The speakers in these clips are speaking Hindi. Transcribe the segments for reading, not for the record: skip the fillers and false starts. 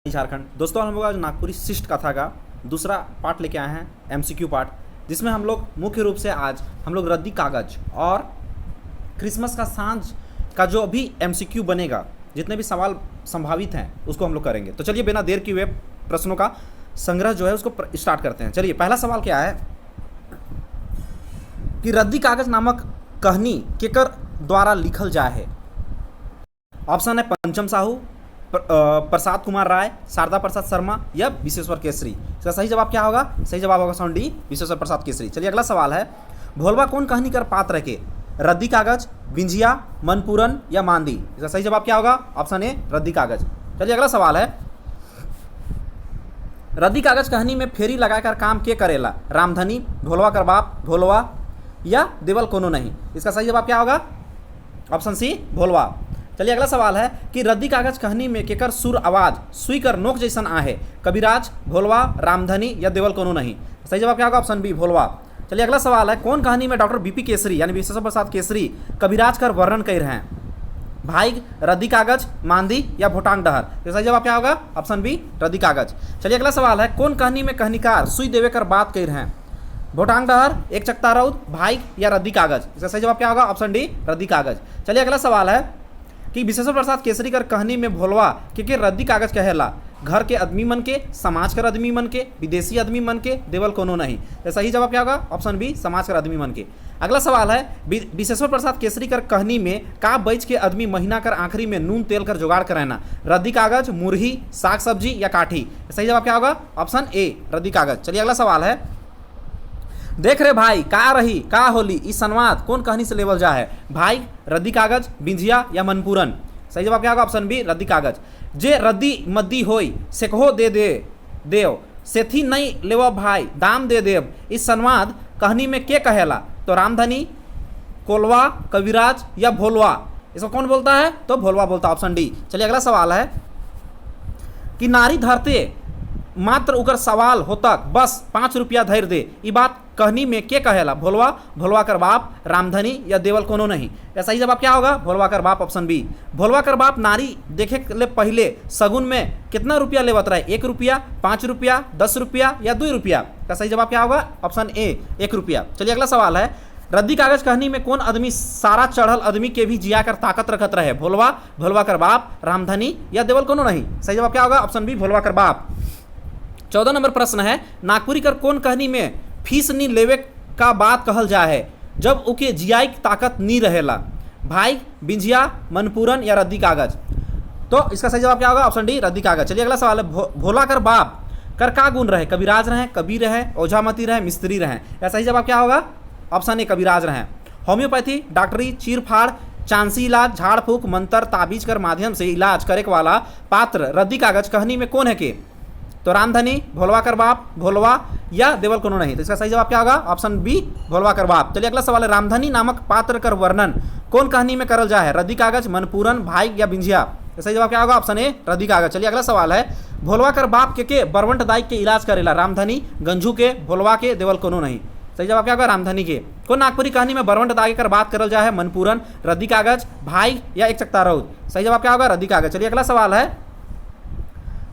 झारखंड। दोस्तों हम लोग आज नागपुरी शिष्ट कथा का दूसरा पार्ट लेके आए हैं, एमसीक्यू पार्ट, जिसमें हम लोग मुख्य रूप से आज हम लोग रद्दी कागज और क्रिसमस का सांझ का जो भी एमसीक्यू बनेगा, जितने भी सवाल संभावित हैं उसको हम लोग करेंगे। तो चलिए बिना देर की हुए प्रश्नों का संग्रह जो है उसको स्टार्ट करते हैं। चलिए पहला सवाल क्या है कि रद्दी कागज नामक कहानी केकर द्वारा लिखल जाए है। ऑप्शन है पंचम साहू, प्रसाद कुमार राय, शारदा प्रसाद शर्मा या विश्वेश्वर केसरी। इसका सही जवाब क्या होगा? सही जवाब होगा ऑप्शन डी, विश्वेश्वर प्रसाद केसरी। चलिए अगला सवाल है, भोलवा कौन कहानी कर पात्र के? रद्दी कागज, बिंजिया, मनपूरन या मांदी। इसका सही जवाब क्या होगा? ऑप्शन ए, रद्दी कागज। चलिए अगला सवाल है, रद्दी कागज कहानी में फेरी लगाकर काम के करेला? रामधनी, भोलवा कर बाप, भोलवा या देवल कोनो नहीं। इसका सही जवाब क्या होगा? ऑप्शन सी, भोलवा। चलिए अगला सवाल है कि रद्दी कागज कहानी में केकर सुर आवाज सुई कर नोक जैसन आहे? कबीराज, भोलवा, रामधनी या देवल कोनो नहीं। सही जवाब क्या होगा? ऑप्शन बी, भोलवा। चलिए अगला सवाल है, कौन कहानी में डॉक्टर बीपी केसरी यानी विश्वेश्वर प्रसाद केसरी कबीराज कर वर्णन कर रहे हैं? भाई, रद्दी कागज, मांदी या भोटांग डहर। तो सही जवाब क्या होगा? ऑप्शन बी, रद्दी कागज। चलिए अगला सवाल है, कौन कहानी में कहानीकार सुई देवे कर बात कर रहे हैं? भोटांग डहर, एक चकता रउद, भाई या रद्दी कागज। इसका सही जवाब क्या होगा? ऑप्शन डी, रद्दी कागज। चलिए अगला सवाल है कि विश्वेश्वर प्रसाद केसरी कर कहानी में भोलवा के रद्दी कागज कहेला? घर के आदमी मन के, समाज कर आदमी मन के, विदेशी आदमी मन के, देवल कोनो नहीं। तो सही जवाब क्या होगा? ऑप्शन बी, समाज कर आदमी मन के। अगला सवाल है, विश्वेश्वर प्रसाद केसरी कर कहानी में का बेच के आदमी महीना कर आखिरी में नून तेल कर जुगाड़ कराना? रद्दी कागज, मुरही, साग सब्जी या काठी। सही जवाब क्या होगा? ऑप्शन ए, रद्दी कागज। चलिए अगला सवाल है, देख रे भाई का रही का होली इस संवाद कौन कहानी से लेवल जा है? भाई, रद्दी कागज, बिंजिया या मनपूरन। सही जवाब क्या होगा? ऑप्शन बी, रद्दी कागज। जे रद्दी मद्दी होई सेकहो दे दे देव सेथी नहीं लेव भाई दाम दे देव इस संवाद कहानी में के कहेला? तो रामधनी, कोलवा, कविराज या भोलवा। इसको कौन बोलता है? तो भोलवा बोलता, ऑप्शन डी। चलिए अगला सवाल है कि नारी धरते मात्र उकर सवाल होता बस 5 रुपया धैर दे, ये बात कहानी में के कहेला? भोलवा, भोलवा कर बाप, रामधनी या देवल कोनो नहीं। या सही जवाब क्या होगा? भोलवा कर बाप, ऑप्शन बी। भोलवा कर बाप नारी देखे ले पहले सगुन में कितना रुपया लेवत रहे? 1 रुपया, 5 रुपया, 10 रुपया या 2 रुपया। का सही जवाब क्या होगा? ऑप्शन ए, 1 रुपया। चलिए अगला सवाल है, रद्दी कागज कहानी में कौन आदमी सारा चढ़ल आदमी के भी जिया कर ताकत रखत रहे? भोलवा, भोलवा कर बाप, रामधनी या देवल कोनो नहीं। सही जवाब क्या होगा? ऑप्शन बी, भोलवा कर बाप। 14 नंबर प्रश्न है, नागपुरी कर कौन कहानी में फीस नी लेवे का बात कहल जा है जब उके जियाई ताकत नी रहेला? भाई, बिंजिया, मनपूरन या रद्दी कागज। तो इसका सही जवाब क्या होगा? ऑप्शन डी, रद्दी कागज। चलिए अगला सवाल है, भोला कर बाप कर का गुण रहे? कबीराज रहे, कबीर रहे, ओझामती रहे, मिस्त्री रहे। या सही जवाब क्या होगा? ऑप्शन ए, कबीराज रहे। होम्योपैथी, डॉक्टरी, चीरफाड़, चांसी इलाज, झाड़ फूक, मंत्र ताबीज कर माध्यम से इलाज करे वाला पात्र रद्दी कागज कहानी में कौन है के? तो रामधनी, भोलवा कर बाप, भोलवा या देवल कोनो नहीं। तो इसका सही जवाब क्या होगा? ऑप्शन बी, भोलवा कर बाप। चलिए अगला सवाल है, रामधनी नामक पात्र कर वर्णन कौन कहानी में करल जाए है? रद्दी कागज, मनपूरन, भाई या बिंजिया। तो सही जवाब क्या होगा? ऑप्शन ए, रद्दी कागज। चलिए अगला सवाल है, भोलवा कर बाप के बरवंट दाई के इलाज करेला? रामधनी, गंजू के, भोलवा के, देवल कोनो नहीं। सही जवाब क्या होगा? रामधनी के। कौन नागपुरी कहानी में बरवंट दाई कर बात करल जाए है? मनपूरन, रद्दी कागज, भाई या एक चकता रउद। सही जवाब क्या होगा? रद्दी कागज। चलिए अगला सवाल है,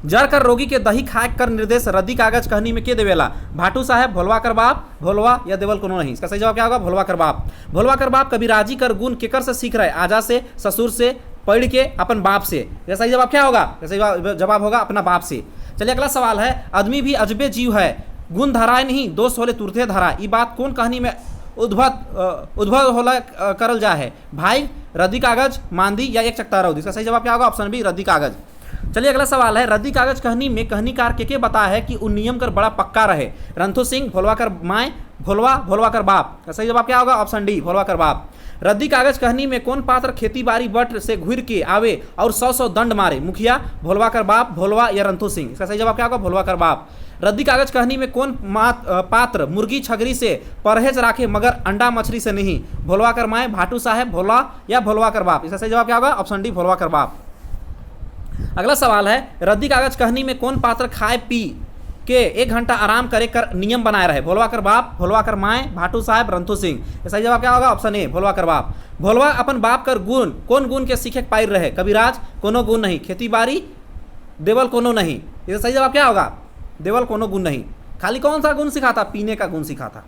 जर कर रोगी के दही खाए कर निर्देश रद्दी कागज कहानी में के देवेला? भाटू साहब, भोलवा कर बाप, भोलवा या देवल कोनो नहीं। इसका सही जवाब क्या होगा? भोलवा कर बाप। भोलवा कर बाप कबीराजी कर गुण केकर से सीख रहे? आजा से, ससुर से, पढ़ के, अपन बाप से। यह सही जवाब क्या होगा? सही जवाब होगा अपना बाप से। चलिए अगला सवाल है, आदमी भी अजबे जीव है, गुण धराए नहीं दोष होले तुरते धरा, ये बात कौन कहानी में उद्भव होला करल जा है? भाई, रद्दी कागज, मांदी या एक चकता रउद। इसका सही जवाब क्या होगा? ऑप्शन बी, रद्दी कागज। चलिए अगला सवाल है, रद्दी कागज कहानी में कहानीकार के बताया है कि उन नियम कर बड़ा पक्का रहे? रंथु सिंह, भोलवा कर माए, भोलवा, भोलवा कर बाप। सही जवाब क्या होगा? ऑप्शन डी, भोलवा कर बाप। रद्दी कागज कहानी में कौन पात्र खेती बाड़ी बट से घुर के आवे और 100 दंड मारे? मुखिया, भोलवा कर बाप, भोलवा या रंथु सिंह। इसका सही जवाब क्या होगा? भोलवा कर बाप। रद्दी कागज कहानी में कौन पात्र मुर्गी छगरी से परहेज राखे मगर अंडा मछली से नहीं? भोलवा कर माए, भाटू साहब, भोला या भोलवा कर बाप। इसका सही जवाब क्या होगा? ऑप्शन डी, भोलवा कर बाप। अगला सवाल है, रद्दी कागज कहानी में कौन पात्र खाए पी के 1 घंटा आराम करे कर नियम बनाए रहे? भोलवा कर बाप, भोलवा कर माए, भाटू साहब, रंथु सिंह। सही जवाब क्या होगा? ऑप्शन ए, भोलवा कर बाप। भोलवा अपन बाप कर गुण कौन गुण के सीखे पाई रहे? कबीराज, कोनो गुण नहीं, खेती बाड़ी, देवल कोनो नहीं। इसका सही जवाब क्या होगा? देवल कोनो गुण नहीं। खाली कौन सा गुण सीखा था? पीने का गुण सीखा था।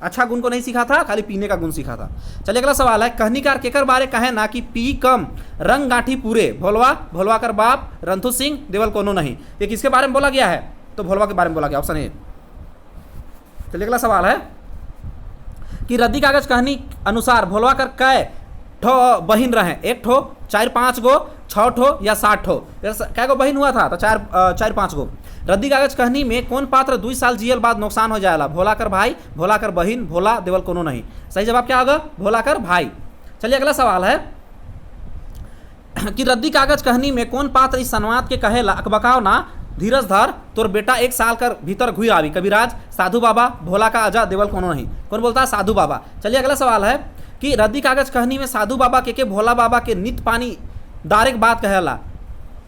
अच्छा गुण को नहीं सीखा था, खाली पीने का गुण सीखा था। चलिए अगला सवाल है, कहनीकार केकर बारे कहे ना कि पी कम रंग गांठी पूरे, भोलवा, भोलवा कर बाप, रंथु सिंह, देवल कोनो नहीं। ये किसके बारे में बोला गया है? तो भोलवा के बारे में बोला गया, ऑप्शन ए। चलिए अगला सवाल है कि रद्दी कागज कहनी अनुसार भोलवा कर कै ठो बहिन रहे? 1 ठो, 4 5 गो, 6 ठो या 7 ठो? कै गो बहिन हुआ था? तो 4 5 गो। रद्दी कागज कहनी में कौन पात्र 2 साल जियल बाद नुकसान हो जाएगा? भोला कर भाई, भोला कर बहिन, भोला, देवल कोनो नहीं। सही जवाब क्या होगा? भोला कर भाई। चलिए अगला सवाल है कि रद्दी कागज कहनी में कौन पात्र इस संवाद के कहेला अकबकाओ ना, धीरज धर, तोर बेटा 1 साल कर भीतर घुई आवी, कविराज, साधु बाबा, भोला का आजा, देवल कोनो नहीं। कौन बोलता है? साधु बाबा। चलिए अगला सवाल है कि रद्दी कागज कहनी में साधु बाबा के भोला बाबा के नित पानी दारेक बात कहेला?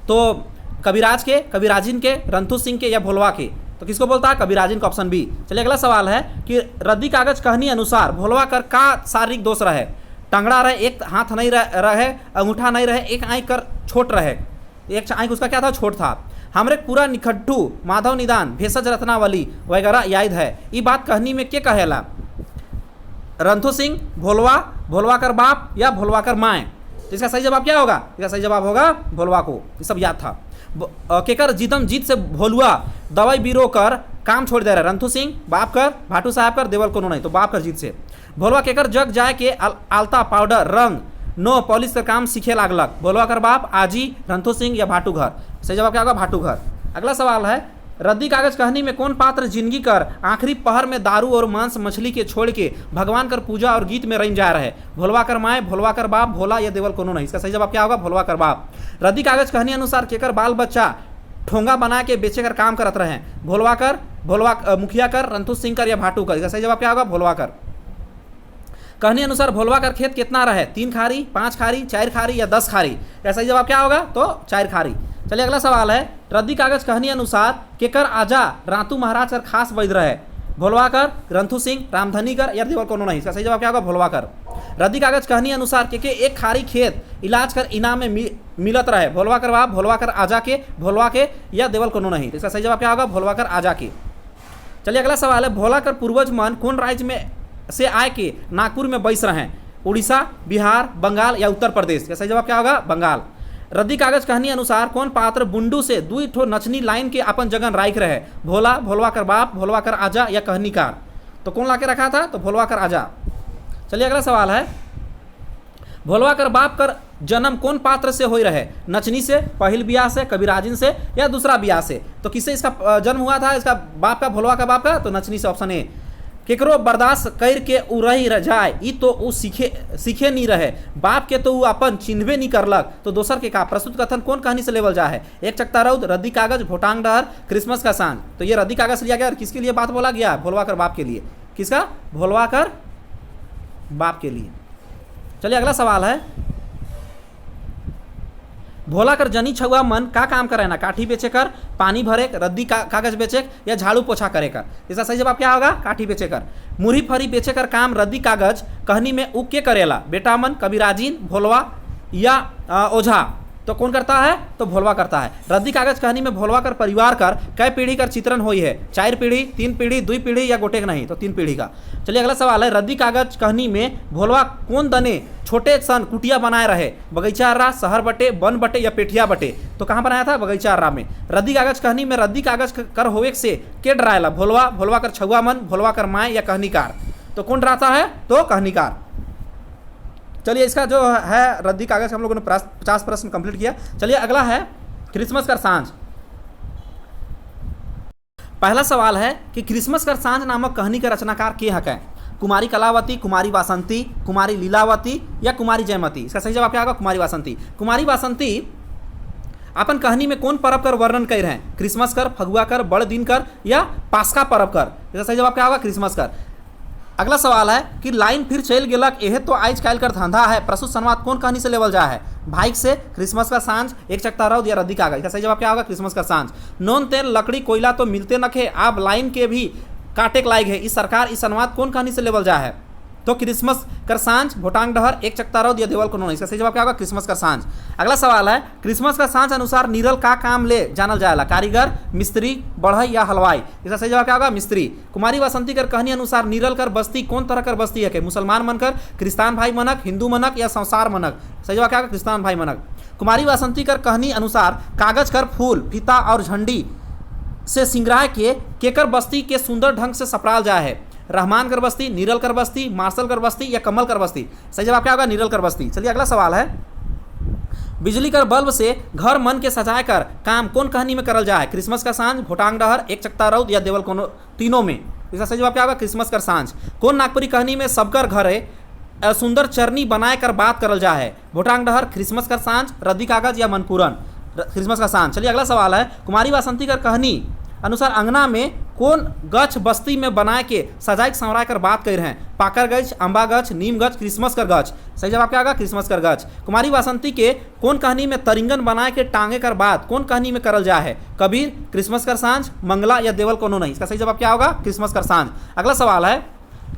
तो कविराज के, कविराजिन के, रंथु सिंह के या भोलवा के? तो किसको बोलता है? कविराजिन का, ऑप्शन बी। चलिए अगला सवाल है कि रद्दी कागज कहनी अनुसार भोलवा कर का शारीरिक दोष रहे? टंगड़ा रहे, एक हाथ नहीं रहे, अंगूठा नहीं रहे, एक आंख कर छोट रहे, एक आंख उसका क्या था? छोट था। हमरे पूरा निखड्डू, माधव निदान, भेषज रत्नावली वगैरह याद है। ये बात कहनी में के कहेला? रंथु सिंह, भोलवा, भोलवा कर बाप या भोलवा कर माए? तो इसका सही जवाब क्या होगा? इसका सही जवाब होगा भोलवा को। ये सब याद था। केकर जीतम जीत से भोलुआ दवाई बीरो कर काम छोड़ दे रहा? रंथु सिंह, बाप कर, भाटू साहब कर, देवल कोनो नहीं। तो बाप कर जीत से। भोलवा केकर जग जाए के आलता पाउडर रंग नो पॉलिश का काम सीखे लागलक? भोलवा कर बाप, आजी, रंथु सिंह या भाटू घर? सही जवाब क्या होगा? भाटू घर। अगला सवाल है, रद्दी कागज कहनी में कौन पात्र जिंदगी कर आखिरी पहर में दारू और मांस मछली के छोड़ के भगवान कर पूजा और गीत में रंग जा रहे? भोलवा कर माए, भोलवा कर बाप, भोला या देवल कोनो नहीं? इसका सही जवाब क्या होगा? भोलवा कर बाप। रद्दी कागज कहनी अनुसार केकर बाल बच्चा ठोंगा बना के बेचे कर काम करत रहे? भोलवा कर, भोलवा मुखिया कर, रंथु सिंह कर या भाटू कर? इसका सही जवाब क्या होगा? भोलवा कर। कहनी अनुसार भोलवा कर खेत कितना रहे? 3 खारी, 5 खारी, 4 खारी या 10 खारी? इसका सही जवाब क्या होगा? तो 4 खारी। चलिए अगला सवाल है, रद्दी कागज कहनी अनुसार केकर आजा रातू महाराज कर खास वैद्य रहे? भोलवा कर, रंथु सिंह, रामधनी कर या देवल कोनो नहीं? इसका सही जवाब क्या होगा? भोलवा कर। रद्दी कागज कहनी अनुसार के 1 खारी खेत इलाज कर इनाम में मिलत रहे? भोलवा कर बाप, भोलवा कर आजा के, भोलवा के या देवल कोनो नहीं? इसका सही जवाब क्या होगा? भोलवा कर आजा के। चलिए अगला सवाल है, भोला कर पूर्वज मन कौन राज्य में से आए के नागपुर में बैस रहे? उड़ीसा, बिहार, बंगाल या उत्तर प्रदेश? इसका सही जवाब क्या होगा? बंगाल। रद्दी कागज कहनी अनुसार कौन पात्र बुंडू से 2 ठो नचनी लाइन के अपन जगन राइख रहे? भोला, भोलवा कर बाप, भोलवा कर आजा या कहनीकार? तो कौन ला के रखा था? तो भोलवा कर आजा। चलिए अगला सवाल है, भोलवा कर बाप कर जन्म कौन पात्र से हो रहे? नचनी से, पहल बियाह से, कविराजिन से या दूसरा बियाह से? तो किससे इसका जन्म हुआ था? इसका बाप का, भोलवा का बाप का? तो नचनी से, ऑप्शन ए। केकरो बर्दाश्त कर के उ रही जाए, ई तो उ सीखे नहीं रहे, बाप के तो उ अपन चिन्हबे नहीं करलक, तो दोसर के का? प्रस्तुत कथन कौन कहानी से लेवल जा है? 1 चकता रौद, रद्दी कागज, भोटांग डहर, क्रिसमस का सांझ? तो ये रद्दी कागज लिया गया और किसके लिए बात बोला गया? भोलवा कर बाप के लिए। किसका? भोलवा कर बाप के लिए। चलिए अगला सवाल है, भोला कर जनी छुआ मन का काम करे ना? काठी बेचे कर, पानी भरे, रद्दी कागज बेचे या झाड़ू पोछा करे कर? इसका सही जवाब क्या होगा? काठी बेचे कर। मुरही फरी बेचे कर काम रद्दी कागज कहनी में उ के करेला? बेटा मन, कविराजीन, भोलवा या ओझा? तो कौन करता है? तो भोलवा करता है। रद्दी कागज कहनी में भोलवा कर परिवार कर कई पीढ़ी कर चित्रण हुई है? 4 पीढ़ी, 3 पीढ़ी, 2 पीढ़ी या गोटेक नहीं? तो 3 पीढ़ी का। चलिए अगला सवाल है, रद्दी कागज कहनी में भोलवा कौन दने छोटे सन कुटिया बनाए रहे? बगीचा अर्रा, शहर बटे, वन बटे या पेठिया बटे? तो कहाँ बनाया था? बगीचा अर्रा में। रद्दी कागज कहनी में रद्दी कागज कर होवे से के डराएला? भोलवा, भोलवा कर छुआ मन, भोलवा कर माए या कहनीकार? तो कौन डराता है? तो कहनीकार। चलिए इसका जो है रद्दी कागज हम लोगों ने 50 प्रश्न कंप्लीट किया। चलिए अगला है क्रिसमस का सांझ। पहला सवाल है कि क्रिसमस का सांझ नामक कहानी का रचनाकार के हक है? कुमारी कलावती, कुमारी वासंती, कुमारी लीलावती या कुमारी जयमती? इसका सही जवाब क्या होगा? कुमारी वासंती। कुमारी वासंती अपन कहानी में कौन पर्व कर वर्णन कर रहे हैं? क्रिसमस कर, फगुआ कर, बड़ दिन कर या पास्का पर्व कर? इसका सही जवाब क्या होगा? क्रिसमस कर। अगला सवाल है कि लाइन फिर चल गेलक एहे तो आज काल कर धंधा है, प्रस्तुत संवाद कौन कहानी से लेवल जा है? बाइक से, क्रिसमस का सांझ, 1 चकता रौद या रद्दी कागज? इसका सही जवाब क्या होगा? क्रिसमस का सांझ। नोन तेल लकड़ी कोयला तो मिलते नखे, आप लाइन के भी काटे के लायक है, इस सरकार इस संवाद कौन कहानी से लेवल जा है? तो क्रिसमस कर सांझ भोटांग डहर एक चकता रौद या देवल कोनो नहीं। इसका सही जवाब क्या होगा? क्रिसमस कर सांझ। अगला सवाल है क्रिसमस का सांझ अनुसार नीरल का काम ले जानल जाएला? कारीगर, मिस्त्री, बढ़ई या हलवाई? इसका सही जवाब क्या होगा? मिस्त्री। कुमारी वासंती कर कहनी अनुसार नीरल कर बस्ती कौन तरह कर बस्ती है? मुसलमान मनकर, क्रिस्तान भाई मनक, हिंदू मनक या संसार मनक? सही जवाब क्या होगा? क्रिस्तान भाई मनक। कुमारी वासंती कर कहनी अनुसार कागज कर फूल, फीता और झंडी से सिंगराह के केकर बस्ती के सुंदर ढंग से सपराल जाए है? रहमान कर बस्ती, नीरल कर बस्ती, मार्शल कर बस्ती या कमल कर बस्ती? सही जवाब क्या होगा? नीरल कर बस्ती। चलिए अगला सवाल है बिजली कर बल्ब से घर मन के सजाए कर काम कौन कहानी में करल जाए? क्रिसमस का सांझ, भोटांग डहर, एक चकता रौद या देवल कोनो तीनों में? इसका सही जवाब क्या होगा? क्रिसमस कर सांझ। कौन नागपुरी कहानी में सबकर घर है सुंदर चरनी बनाए कर बात करल जाए है? भोटांग डहर, क्रिसमस का सांझ, रद्दी कागज या मनपूरन? क्रिसमस का सांझ। चलिए अगला सवाल है कुमारी वासंती कर कहानी अनुसार अंगना में कौन गछ बस्ती में बनाए के सजाई संवराय कर बात कर रहे हैं? पाकर गछ, अम्बा गछ, नीम गछ, क्रिसमस कर गछ? सही जवाब क्या होगा? क्रिसमस कर गछ। कुमारी वासंती के कौन कहानी में तरिंगन बनाए के टांगे कर बात कौन कहानी में करल जाए है? कबीर, क्रिसमस कर सांझ, मंगला या देवल कोनो नहीं? इसका सही जवाब क्या होगा? क्रिसमस कर सांझ। अगला सवाल है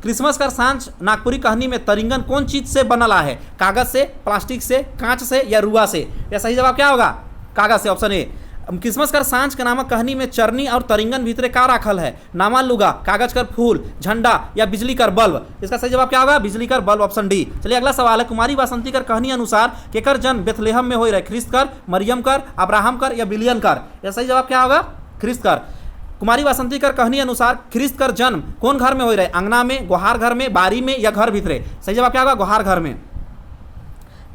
क्रिसमस कर सांझ नागपुरी कहानी में तरिंगन कौन चीज से बनला है? कागज से, प्लास्टिक से, कांच से या रुआ से? या सही जवाब क्या होगा? कागज से, ऑप्शन ए। क्रिसमस कर सांझ के नामक कहानी में चरनी और तरिंगन भीतरे का राखल है? नामा लुगा, कागज कर फूल, झंडा या बिजली कर बल्ब? इसका सही जवाब क्या होगा? बिजली कर बल्ब, ऑप्शन डी। चलिए अगला सवाल है कुमारी वासंती कर कहानी अनुसार केकर जन्म बेथलेहम में हो रहे? ख्रिस्त कर, मरियम कर, अब्राहम कर या बिलियन कर? यह सही जवाब क्या होगा? ख्रिस्त कर। कुमारी वासंती कर कहानी अनुसार ख्रिस्त कर जन्म कौन घर में हो रहे? अंगना में, गुहार घर में, बारी में या घर भीतरे? सही जवाब क्या होगा? गुहार घर में।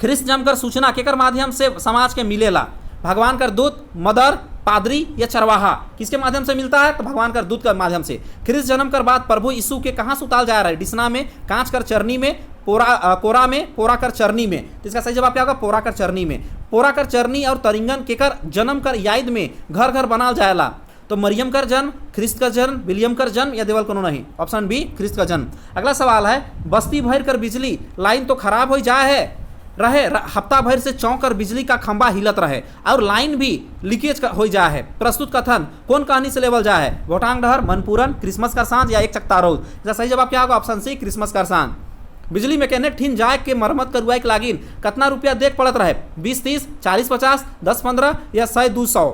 ख्रिस्त जन्म कर सूचना केकर माध्यम से समाज के मिलेला? भगवान कर दूत, मदर, पादरी या चरवाहा? किसके माध्यम से मिलता है? तो भगवान कर दूत के माध्यम से। ख्रिस्त जन्म कर बाद प्रभु यीशु के कहाँ सुताल जा रहा है? डिसना में, कांच कर चरनी में, कोरा में, पोरा कर चरनी में? तो इसका सही जवाब क्या होगा? पोरा कर चरनी में। पोरा कर चरनी और तरिंगन केकर जन्म कर याद में घर घर बनाल जाएला? तो मरियम कर जन्म, ख्रिस्त का जन्म, विलियम कर जन्म या देवल कोनो नहीं? ऑप्शन बी, ख्रिस्त का जन्म। अगला सवाल है बस्ती भर कर बिजली लाइन तो खराब हो जाए है रहे हफ्ता भर से चौंक कर बिजली का खंभा हिलत रहे और लाइन भी लीकेज हो जाए है। प्रस्तुत कथन कौन कहानी से लेवल जाए है? भोटांग डहर, मनपूरन, क्रिसमस का सांझ या एक चकता रौद? इसका सही जवाब क्या होगा? ऑप्शन सी, क्रिसमस का सांझ। बिजली मैकेनिक ठिन जाए के मरम्मत करवाए के लागिन कितना रुपया देख पड़त रहे? 20-30, 40-50, 10-15 या 100-200?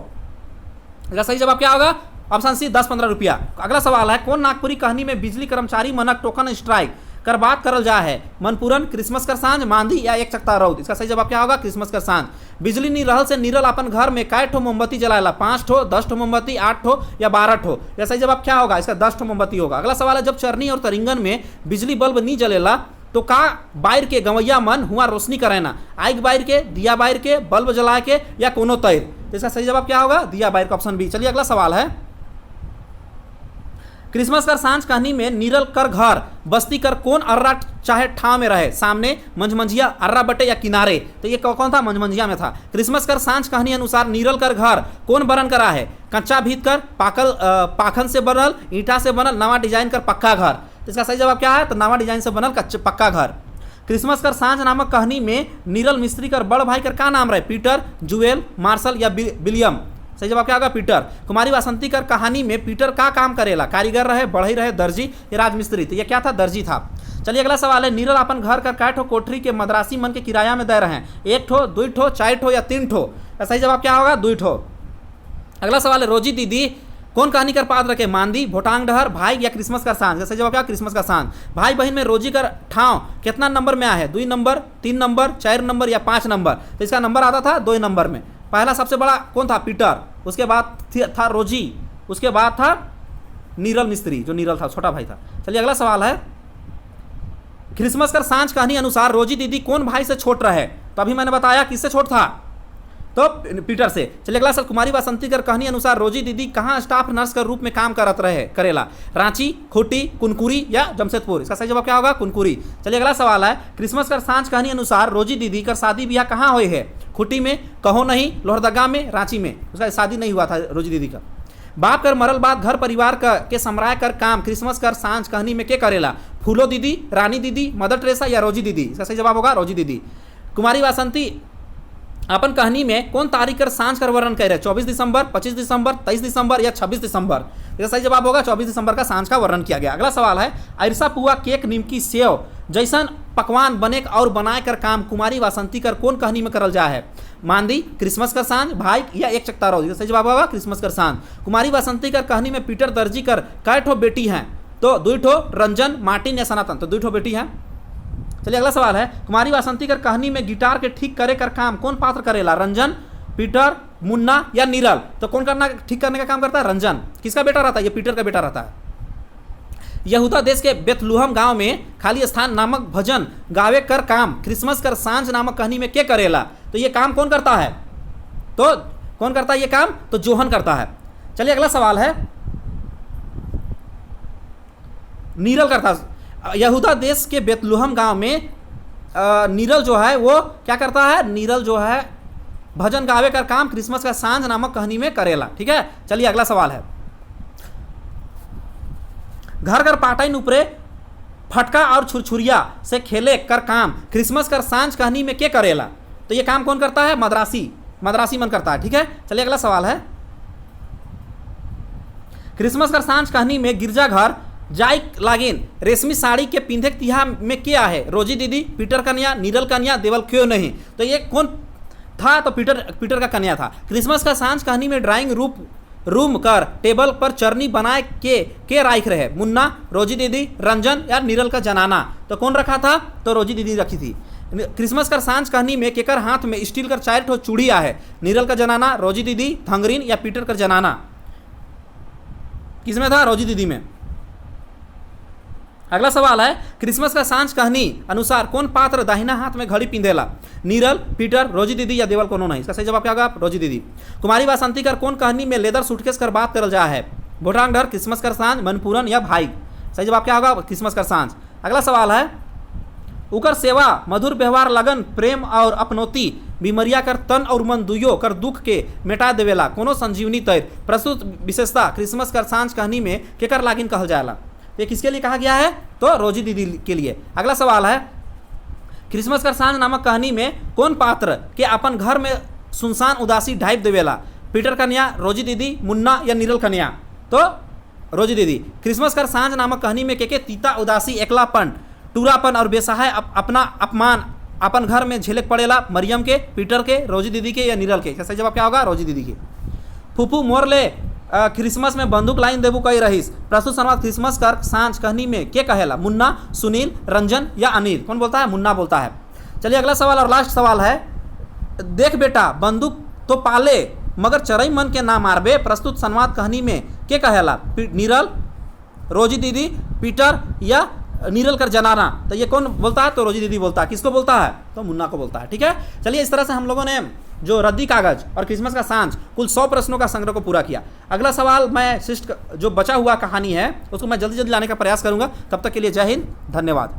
इसका सही जवाब क्या होगा? ऑप्शन सी, 10-15 रुपया। अगला सवाल है कौन नागपुरी कहानी में बिजली कर्मचारी मनक टोकन स्ट्राइक कर बात करल जा है? मनपूरन, क्रिसमस कर सांझ, मांधी या एक चकता रौद? इसका सही जवाब क्या होगा? क्रिसमस कर सांझ। बिजली नहीं रहल से नीरल अपन घर में कै ठो मोमबत्ती जलाएला? 5 ठो, 10 ठो मोमबत्ती, 8 ठो या 12 ठो? यह सही जवाब क्या होगा? इसका 10 ठो मोमबत्ती होगा। अगला सवाल है जब चरनी और तरिंगन में बिजली बल्ब नहीं जलेला तो का बाहर के गवैया मन हुआ रोशनी करेना? आग बाहर के, दिया बाहर के, बल्ब जलाए के या कोनो तैर? तो इसका सही जवाब क्या होगा? दिया बाहर का, ऑप्शन बी। चलिए अगला सवाल है क्रिसमस कर सांझ कहानी में नीरल कर घर बस्ती कर कौन अर्रा चाहे ठाव में रहे? सामने, मंझमंझिया, अर्रा बटे या किनारे? तो ये कौन था? मंझमंझिया में था। क्रिसमस कर सांझ कहानी अनुसार नीरल कर घर कौन बरन करा है? कच्चा भीत कर, पाखन से बनल, ईंटा से बनल, नवा डिजाइन कर पक्का घर? तो इसका सही जवाब क्या है? तो नवा डिजाइन से बनल पक्का घर। क्रिसमस कर सांझ नामक कहानी में नीरल मिस्त्री कर बड़ भाई कर का नाम रहे? पीटर, जुएल, मार्शल या विलियम? सही जवाब क्या होगा? पीटर। कुमारी वासंती कर कहानी में पीटर का काम करेला? कारीगर रहे, बढ़ई रहे, दर्जी या राजमिस्त्री? तो ये क्या था? दर्जी था। चलिए अगला सवाल है नीरल अपन घर कर कै ठो कोठरी के मद्रासी मन के किराया में दे रहे हैं? 1 ठो, 2 ठो, 4 ठो या 3 ठो? सही जवाब क्या होगा? 2 ठो। अगला सवाल है रोजी दीदी कौन कहानी कर पात्र रखे? मांदी, भोटांग डहर, भाई या क्रिसमस का सांझ? सही जवाब क्या? क्रिसमस का सांझ। भाई बहन में रोजी कर ठाव कितना नंबर में आया है? 2 नंबर, 3 नंबर, 4 नंबर या 5 नंबर? तो इसका नंबर आता था 2 नंबर में। पहला सबसे बड़ा कौन था? पीटर, उसके बाद था रोजी, उसके बाद था नीरल मिस्त्री, जो नीरल था छोटा भाई था। चलिए अगला सवाल है क्रिसमस कर सांझ कहानी अनुसार रोजी दीदी कौन भाई से छोट रहे? तो अभी मैंने बताया किससे छोट था? तो पीटर से। चलिए अगला सवाल कुमारी वासंती कर कहानी अनुसार रोजी दीदी कहाँ स्टाफ नर्स के रूप में काम करेला? रांची, खूंटी, कुनकुरी या जमशेदपुर? इसका सही जवाब क्या होगा? कुनकुरी। चलिए अगला सवाल है क्रिसमस कर सांझ कहानी अनुसार रोजी दीदी का शादी ब्याह कहाँ हुए है? खूंटी में, कहो नहीं, लोहरदगा में, रांची में? उसका शादी नहीं हुआ था रोजी दीदी का। बाप कर मरल बाद घर परिवार के समराय कर काम क्रिसमस कर सांझ कहानी में के करेला? फूलो दीदी, रानी दीदी, मदर टेरेसा या रोजी दीदी? इसका सही जवाब होगा रोजी दीदी। कुमारी वासंती अपन कहानी में कौन तारीख कर सांझ कर वर्णन कर रहे? 24 दिसंबर, 25 दिसंबर, 23 दिसंबर या 26 दिसंबर? इसका सही जवाब होगा 24 दिसंबर का सांझ का वर्णन किया गया। अगला सवाल है अरसा पुआ, केक, निमकी, सेव जैसन पकवान बने और बनाए कर काम कुमारी वासंती कर कौन कहानी में करल जा है? मांदी, क्रिसमस कर सांझ, भाई या एक चकता रहो? सही जवाब होगा क्रिसमस कर सांझ। कुमारी वासंती कर कहानी में पीटर दर्जी कर कै ठो बेटी हैं? तो 2 ठो, रंजन, मार्टिन या सनातन। तो 2 ठो बेटी हैं। चलिए अगला सवाल है, कुमारी वासंती कर कहानी में गिटार के ठीक करे कर काम कौन पात्र करेला? रंजन, पीटर, मुन्ना या नीरल? तो कौन करना ठीक करने का काम करता है? रंजन। किसका बेटा रहता है? ये पीटर का बेटा रहता है। यहूदा देश के बेथलुहम गांव में खाली स्थान नामक भजन गावे कर काम क्रिसमस कर सांझ नामक कहानी में क्या करेला? तो ये काम कौन करता है? तो कौन करता है ये काम? तो जोहन करता है। चलिए अगला सवाल है, नीरल करता है। यहूदा देश के बेथलुहम गांव में नीरल जो है वो क्या करता है? नीरल जो है भजन गावे कर काम क्रिसमस का सांझ नामक कहानी में करेला। ठीक है। चलिए अगला सवाल है, घर घर पाटाइन ऊपरे फटका और छुरछुरिया से खेले कर काम क्रिसमस कर सांझ कहानी में क्या करेला? तो ये काम कौन करता है? मद्रासी मन करता है। ठीक है। चलिए अगला सवाल है, क्रिसमस कर सांझ कहानी में गिरजाघर जाई लागिन रेशमी साड़ी के पिंधे तिहा में क्या है? रोजी दीदी, पीटर कन्या, नीरल कन्या, देवल क्यों नहीं? तो ये कौन था? तो पीटर का कन्या था। क्रिसमस का सांझ कहानी में ड्राइंग रूम कर टेबल पर चरनी बनाए के राइख रहे? मुन्ना, रोजी दीदी, रंजन या नीरल का जनाना? तो कौन रखा था? तो रोजी दीदी रखी थी। क्रिसमस का सांझ कहानी में केकर हाथ में स्टील कर 4 ठो चूड़िया है? नीरल का जनाना, रोजी दीदी, थंगरीन या पीटर का जनाना? किसमें था? रोजी दीदी में। अगला सवाल है, क्रिसमस का सांझ कहानी अनुसार कौन पात्र दाहिना हाथ में घड़ी पिंधेला? नीरल, पीटर, रोजी दीदी या देवल कोनो नहीं? इसका सही जवाब क्या होगा? रोजी दीदी। कुमारी वासंती कर कौन कहानी में लेदर सूटकेस कर बात करल जा है? भोटांग डर, क्रिसमस कर सांझ, मनपूरन या भाई? सही जवाब क्या होगा? क्रिसमस कर सांझ। अगला सवाल है, उकर सेवा मधुर व्यवहार लगन प्रेम और अपनौती बीमरिया कर तन और मन दुयो कर दुख के मिटा देवेला कोनो संजीवनी तैर? प्रस्तुत विशेषता क्रिसमस कर सांझ कहानी में केकर लागिन कहल जाएला? ये किसके लिए कहा गया है? तो रोजी दीदी के लिए। अगला सवाल है, क्रिसमस का सांझ नामक कहानी में कौन पात्र के अपन घर में सुनसान उदासी ढाइप देवेला? पीटर कन्या, रोजी दीदी, मुन्ना या नीरल कन्या? तो रोजी दीदी। क्रिसमस का सांझ नामक कहानी में के तीता उदासी, एकलापन, टूरापन और बेसहाय अपना अपमान अपन घर में झेलक पड़ेला? मरियम के, पीटर के, रोजी दीदी के या नीरल के? सही जवाब क्या होगा? रोजी दीदी के। फूफू मोर ले क्रिसमस में बंदूक लाइन देबू कई रहीस? प्रस्तुत संवाद क्रिसमस कर सांझ कहानी में के कहेला? मुन्ना, सुनील, रंजन या अनिल? कौन बोलता है? मुन्ना बोलता है। चलिए अगला सवाल और लास्ट सवाल है, देख बेटा बंदूक तो पाले मगर चरई मन के ना मारबे? प्रस्तुत संवाद कहानी में के कहेला? नीरल, रोजी दीदी, पीटर या नीरल कर जनाना? तो ये कौन बोलता है? तो रोजी दीदी बोलता है। किसको बोलता है? तो मुन्ना को बोलता है। ठीक है। चलिए इस तरह से हम लोगों ने जो रद्दी कागज और क्रिसमस का सांझ कुल 100 प्रश्नों का संग्रह को पूरा किया। अगला सवाल मैं शिष्ट जो बचा हुआ कहानी है उसको मैं जल्दी लाने का प्रयास करूंगा। तब तक के लिए जय हिंद, धन्यवाद।